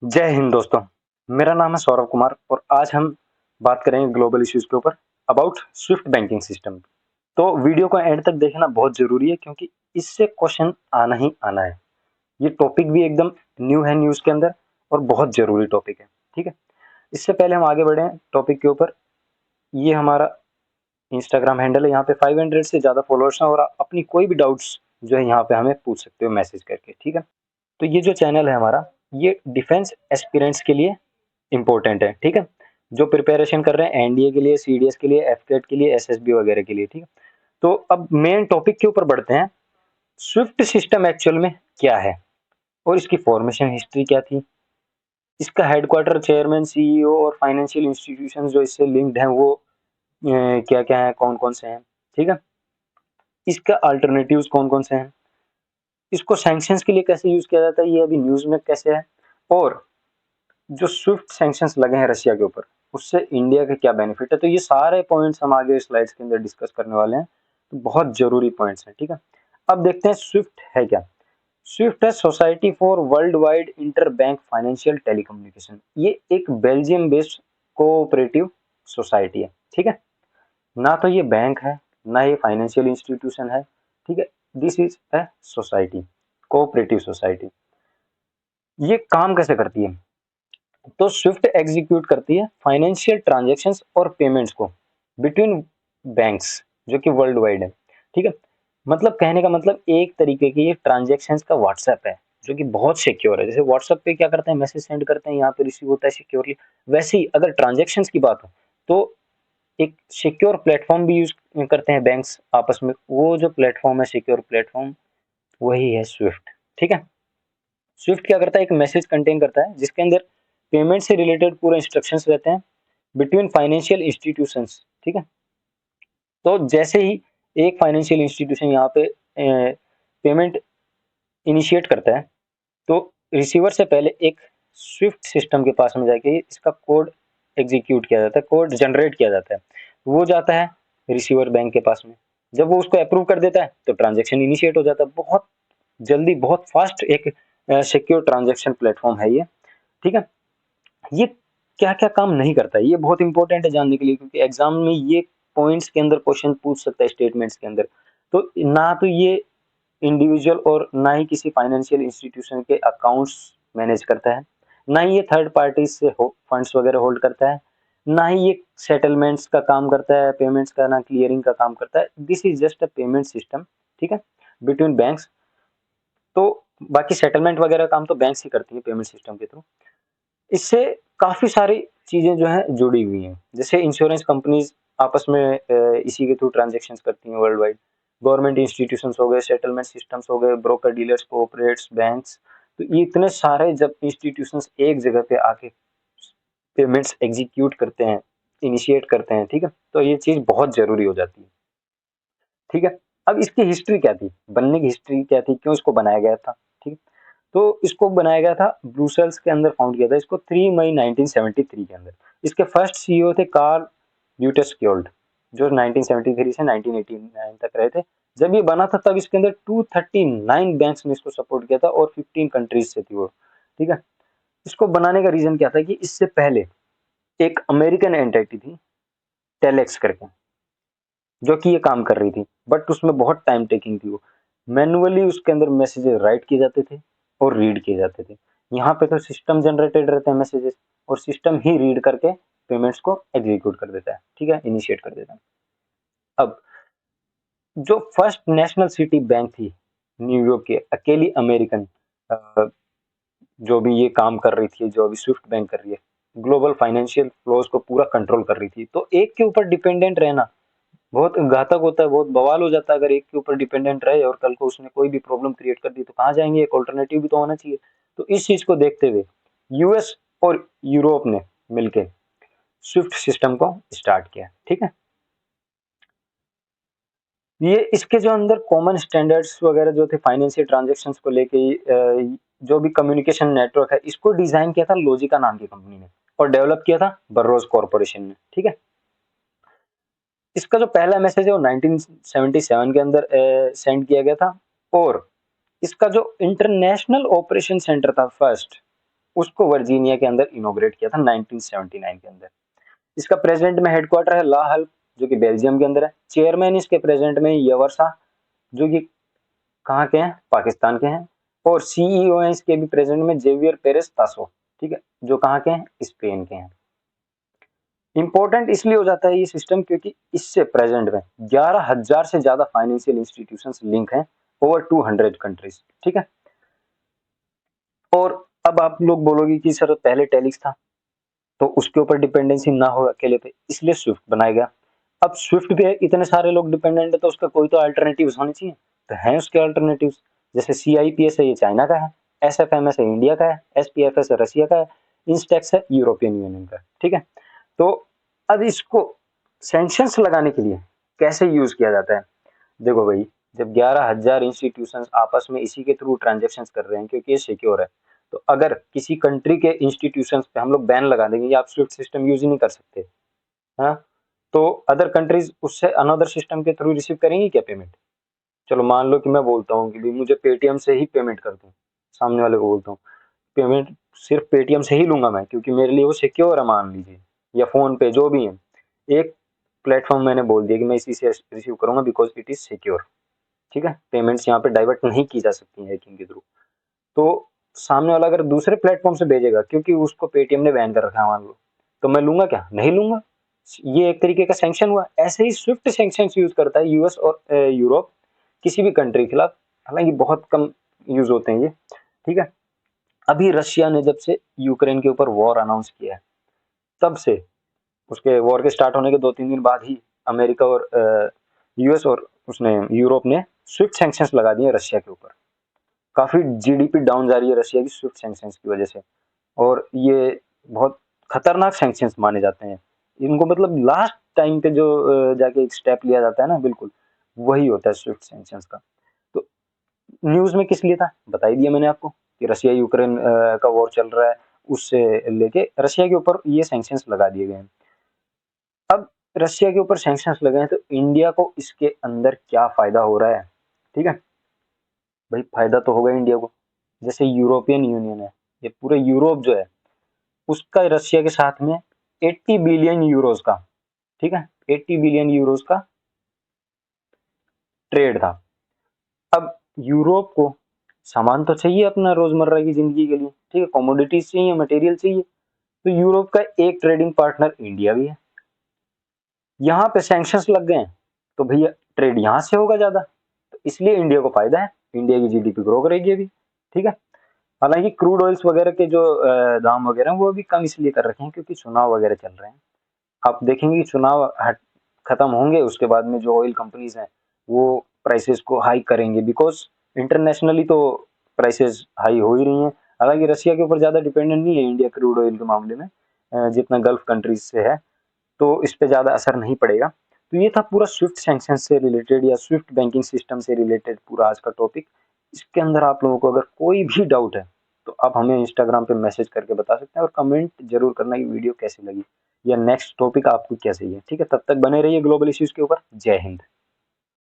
जय हिंद दोस्तों। मेरा नाम है सौरभ कुमार और आज हम बात करेंगे ग्लोबल इश्यूज के ऊपर अबाउट स्विफ्ट बैंकिंग सिस्टम। तो वीडियो को एंड तक देखना बहुत जरूरी है क्योंकि इससे क्वेश्चन आना ही आना है। ये टॉपिक भी एकदम न्यू है न्यूज के अंदर और बहुत जरूरी टॉपिक है। ठीक है, इससे पहले हम आगे बढ़े टॉपिक के ऊपर। ये हमारा इंस्टाग्राम हैंडल है, यहाँ पे 500 से ज्यादा फॉलोअर्स हैं और आप अपनी कोई भी डाउट्स जो है यहाँ पे हमें पूछ सकते हो मैसेज करके। ठीक है, तो ये जो चैनल है हमारा, ये डिफेंस एस्पिरेंट्स के लिए इम्पोर्टेंट है। ठीक है, जो प्रिपरेशन कर रहे हैं एनडीए के लिए, सीडीएस के लिए, एफकेट के लिए, एसएसबी वगैरह के लिए। ठीक है, तो अब मेन टॉपिक के ऊपर बढ़ते हैं। स्विफ्ट सिस्टम एक्चुअल में क्या है और इसकी फॉर्मेशन हिस्ट्री क्या थी, इसका हेडक्वार्टर, चेयरमैन, सीईओ और फाइनेंशियल इंस्टीट्यूशन जो इससे लिंक्ड हैं वो क्या क्या है, कौन कौन से हैं। ठीक है, इसका अल्टरनेटिव्स कौन कौन से हैं, इसको सैंक्शंस के लिए कैसे यूज किया जाता है, ये अभी न्यूज में कैसे है, और जो स्विफ्ट सैंक्शंस लगे हैं रशिया के ऊपर उससे इंडिया का क्या बेनिफिट है। तो ये सारे पॉइंट्स हम आगे स्लाइड्स के अंदर डिस्कस करने वाले हैं। तो बहुत जरूरी पॉइंट्स हैं। ठीक है, अब देखते हैं स्विफ्ट है क्या। स्विफ्ट है society for world wide inter bank financial telecommunication. ये एक बेल्जियम बेस्ड कोऑपरेटिव सोसाइटी है। ठीक है, ना तो ये बैंक है ना ये फाइनेंशियल इंस्टीट्यूशन है। ठीक है, this is a society, cooperative society. ये काम कैसे करती है, तो स्विफ्ट एग्जीक्यूट करती है फाइनेंशियल ट्रांजैक्शंस और पेमेंट्स को बिटवीन बैंक्स जो कि वर्ल्ड वाइड है। ठीक है, मतलब कहने का मतलब एक तरीके की ये ट्रांजैक्शंस का व्हाट्सएप है जो कि बहुत सिक्योर है। जैसे व्हाट्सएप पे क्या करते हैं, मैसेज सेंड करते हैं, यहाँ पे रिसीव होता है सिक्योरली, वैसे ही अगर ट्रांजैक्शंस की बात हो तो एक सिक्योर प्लेटफॉर्म भी यूज करते हैं बैंक्स आपस में। वो जो प्लेटफॉर्म है, सिक्योर प्लेटफॉर्म, वही है स्विफ्ट। ठीक है, स्विफ्ट क्या करता है, एक मैसेज कंटेन करता है जिसके अंदर पेमेंट से रिलेटेड पूरे इंस्ट्रक्शंस रहते हैं बिटवीन फाइनेंशियल इंस्टीट्यूशंस। ठीक है, तो जैसे ही एक फाइनेंशियल इंस्टीट्यूशन यहाँ पे पेमेंट इनिशिएट करता है तो रिसीवर से पहले एक स्विफ्ट सिस्टम के पास में जाके इसका कोड एग्जीक्यूट किया जाता है, कोड जनरेट किया जाता है। वो जाता है रिसीवर बैंक के पास में, जब वो उसको अप्रूव कर देता है तो ट्रांजेक्शन इनिशिएट हो जाता है। बहुत जल्दी, बहुत फास्ट एक सिक्योर ट्रांजेक्शन प्लेटफॉर्म है ये। ठीक है, ये क्या क्या काम नहीं करता है ये बहुत इंपॉर्टेंट है जानने के लिए क्योंकि एग्जाम में ये पॉइंट्स के अंदर क्वेश्चन पूछ सकता है स्टेटमेंट्स के अंदर। तो ना तो ये इंडिविजुअल और ना ही किसी फाइनेंशियल इंस्टीट्यूशन के अकाउंट्स मैनेज करता है, ना ही ये थर्ड पार्टी से फंड्स वगैरह होल्ड करता है, ना ही ये सेटलमेंट्स का काम करता है, पेमेंट्स का, ना क्लियरिंग का काम करता है। This is just a payment system. ठीक है, बिटवीन बैंक्स। तो बाकी सेटलमेंट वगैरह काम तो बैंक्स ही करती है पेमेंट सिस्टम के थ्रू। इससे काफी सारी चीजें जो है जुड़ी हुई हैं, जैसे इंश्योरेंस कंपनीज आपस में इसी के थ्रू ट्रांजेक्शन्स करती हैं वर्ल्ड वाइड। गवर्नमेंट इंस्टीट्यूशंस हो गए, सेटलमेंट सिस्टम्स हो गए, ब्रोकर डीलर्स, कोऑपरेट्स, बैंक्स। तो ये इतने सारे जब इंस्टीट्यूशंस एक जगह पे आके पेमेंट्स एग्जीक्यूट करते हैं, इनिशिएट करते हैं, ठीक है, तो ये चीज बहुत जरूरी हो जाती है। ठीक है, अब इसकी हिस्ट्री क्या थी, बनने की हिस्ट्री क्या थी, क्यों इसको बनाया गया था। ठीक है, तो इसको बनाया गया था ब्रुसेल्स के अंदर, फाउंड किया था इसको 3 मई 1973 के अंदर। इसके फर्स्ट सीईओ थे कार्ल ल्यूटेस्क्योल्ड, जो 1973 से 1989 तक रहे थे। जब ये बना था तब इसके अंदर 239 बैंक्स ने इसको सपोर्ट किया था और 15 कंट्रीज से थी वो। ठीक है, इसको बनाने का रीजन क्या था कि इससे पहले एक अमेरिकन एंटिटी थी टेलेक्स करके, जो कि ये काम कर रही थी, बट उसमें बहुत टाइम टेकिंग थी। वो मैनुअली उसके अंदर मैसेजेस राइट किए जाते थे और रीड किए जाते थे। यहाँ पे तो सिस्टम जनरेटेड रहते हैं मैसेजेस और सिस्टम ही रीड करके पेमेंट्स को एग्जीक्यूट कर देता है। ठीक है, इनिशिएट कर देता है। अब जो फर्स्ट नेशनल सिटी बैंक थी न्यूयॉर्क की, अकेली अमेरिकन, जो भी ये काम कर रही थी, जो अभी स्विफ्ट बैंक कर रही है, ग्लोबल फाइनेंशियल फ्लोज को पूरा कंट्रोल कर रही थी। तो एक के ऊपर डिपेंडेंट रहना बहुत घातक होता है, बहुत बवाल हो जाता है अगर एक के ऊपर डिपेंडेंट रहे और कल को उसने कोई भी प्रॉब्लम क्रिएट कर दी तो कहाँ जाएंगे, एक ऑल्टरनेटिव भी तो होना चाहिए। तो इस चीज को देखते हुए यूएस और यूरोप ने मिलकर स्विफ्ट सिस्टम को स्टार्ट किया। ठीक है, ये इसके जो अंदर कॉमन स्टैंडर्ड्स वगैरह जो थे फाइनेंशियल ट्रांजैक्शंस को लेके, जो भी कम्युनिकेशन नेटवर्क है, इसको डिजाइन किया था लॉजिका नाम की कंपनी ने और डेवलप किया था बर्रोज कॉर्पोरेशन ने। ठीक है, इसका जो पहला मैसेज है वो 1977 के अंदर सेंड किया गया था और इसका जो इंटरनेशनल ऑपरेशन सेंटर था फर्स्ट, उसको वर्जीनिया के अंदर इनॉग्रेट किया था 1979 के अंदर। इसका प्रेजेंट में हेडक्वार्टर है ला हल्प, जो कि बेल्जियम के अंदर है। चेयरमैन इसके प्रेजेंट में यवर्सा, जो कि कहाँ के हैं, पाकिस्तान के हैं। और सीईओ है इसके भी प्रेजेंट में जेवियर पेरेस तासो, ठीक है, जो कहाँ के हैं, स्पेन के हैं। इंपॉर्टेंट इसलिए हो जाता है ये सिस्टम क्योंकि इससे प्रेजेंट में 11,000 से ज्यादा फाइनेंशियल इंस्टीट्यूशंस लिंक हैं ओवर 200 कंट्रीज, ठीक है। और अब आप लोग बोलोगे कि सर पहले टेलिक्स था तो उसके ऊपर डिपेंडेंसी ना हो अकेले पे, इसलिए स्विफ्ट बनाया गया। अब स्विफ्ट पे इतने सारे लोग डिपेंडेंट है तो उसका कोई तो अल्टरनेटिव होने चाहिए, तो है उसके अल्टरनेटिव। जैसे CIPS है, ये चाइना का है। SFMS है, इंडिया का है। SPFS है, रशिया का है। इंस्टेक्स है, यूरोपियन यूनियन का, ठीक है। तो अब इसको सैंक्शंस लगाने के लिए कैसे यूज किया जाता है, देखो भाई, जब 11,000 इंस्टीट्यूशंस आपस में इसी के थ्रू ट्रांजेक्शन कर रहे हैं क्योंकि ये सिक्योर है, तो अगर किसी कंट्री के इंस्टीट्यूशंस पे हम लोग बैन लगा देंगे कि आप स्विफ्ट सिस्टम यूज ही नहीं कर सकते, हाँ, तो अदर कंट्रीज उससे अनदर सिस्टम के थ्रू रिसीव करेंगी क्या पेमेंट। चलो मान लो कि मैं बोलता हूँ कि भाई मुझे पेटीएम से ही पेमेंट कर दूं, सामने वाले को बोलता हूँ पेमेंट सिर्फ पेटीएम से ही लूंगा मैं क्योंकि मेरे लिए वो सिक्योर है, मान लीजिए, या फोन पे जो भी है, एक प्लेटफॉर्म मैंने बोल दिया कि मैं इसी से रिसीव करूंगा बिकॉज इट इज सिक्योर, ठीक है। पेमेंट्स यहाँ पे डाइवर्ट नहीं की जा सकती है हैकिंग के थ्रू। तो सामने वाला अगर दूसरे प्लेटफॉर्म से भेजेगा क्योंकि उसको पेटीएम ने बैन कर रखा है मान लो, तो मैं लूंगा क्या, नहीं लूंगा। ये एक तरीके का सैंक्शन हुआ। ऐसे ही स्विफ्ट सैंक्शन यूज करता है यूएस और यूरोप किसी भी कंट्री के खिलाफ, हालांकि बहुत कम यूज होते हैं ये, ठीक है। अभी रशिया ने जब से यूक्रेन के ऊपर वॉर अनाउंस किया है, तब से उसके वॉर के स्टार्ट होने के 2-3 दिन बाद ही अमेरिका और यूएस और उसने यूरोप ने स्विफ्ट सैंक्शंस लगा दिए रशिया के ऊपर। काफी जीडीपी डाउन जा रही है रशिया की स्विफ्ट सैंक्शंस की वजह से, और ये बहुत खतरनाक सैंक्शंस माने जाते हैं इनको। मतलब लास्ट टाइम पे जो जाके एक स्टेप लिया जाता है ना, बिल्कुल वही होता है स्विफ्ट सैंक्शंस का। तो न्यूज में किस लिए था बता ही दिया मैंने आपको कि रशिया यूक्रेन का वॉर चल रहा है, उससे लेके रशिया के ऊपर ये सैंक्शंस लगा दिए गए हैं। अब रशिया के ऊपर सैंक्शंस लगे हैं तो इंडिया को इसके अंदर क्या फायदा हो रहा है, ठीक है भाई। फायदा तो होगा इंडिया को। जैसे यूरोपियन यूनियन है, ये पूरे यूरोप जो है उसका रशिया के साथ में 80 बिलियन यूरोस का, ठीक है, 80 बिलियन यूरोस का ट्रेड था। अब यूरोप को सामान तो चाहिए अपना रोजमर्रा की जिंदगी के लिए, ठीक है, कमोडिटीज चाहिए, मटेरियल चाहिए। तो यूरोप का एक ट्रेडिंग पार्टनर इंडिया भी है। यहाँ पे सैंक्शंस लग गए हैं तो भैया ट्रेड यहाँ से होगा ज्यादा, तो इसलिए इंडिया को फायदा है, इंडिया की जीडीपी ग्रो करेगी अभी, ठीक है। हालांकि क्रूड ऑयल्स वगैरह के जो दाम वगैरह हैं वो अभी कम इसलिए कर रखे हैं क्योंकि चुनाव वगैरह चल रहे हैं। आप देखेंगे कि चुनाव खत्म होंगे उसके बाद में जो ऑयल कंपनीज हैं वो प्राइसेस को हाई करेंगे बिकॉज इंटरनेशनली तो प्राइसेस हाई हो ही रही हैं। हालांकि रशिया के ऊपर ज्यादा डिपेंडेंट नहीं है इंडिया क्रूड ऑयल के मामले में, जितना गल्फ कंट्रीज से है, तो इस पे ज्यादा असर नहीं पड़ेगा। तो ये था पूरा स्विफ्ट सैंक्शन से रिलेटेड या स्विफ्ट बैंकिंग सिस्टम से रिलेटेड पूरा आज का टॉपिक। इसके अंदर आप लोगों को अगर कोई भी डाउट है तो आप हमें इंस्टाग्राम पे मैसेज करके बता सकते हैं और कमेंट जरूर करना कि वीडियो कैसी लगी या नेक्स्ट टॉपिक आपको क्या चाहिए, ठीक है। तब तक बने रहिए ग्लोबल इश्यूज के ऊपर। जय हिंद।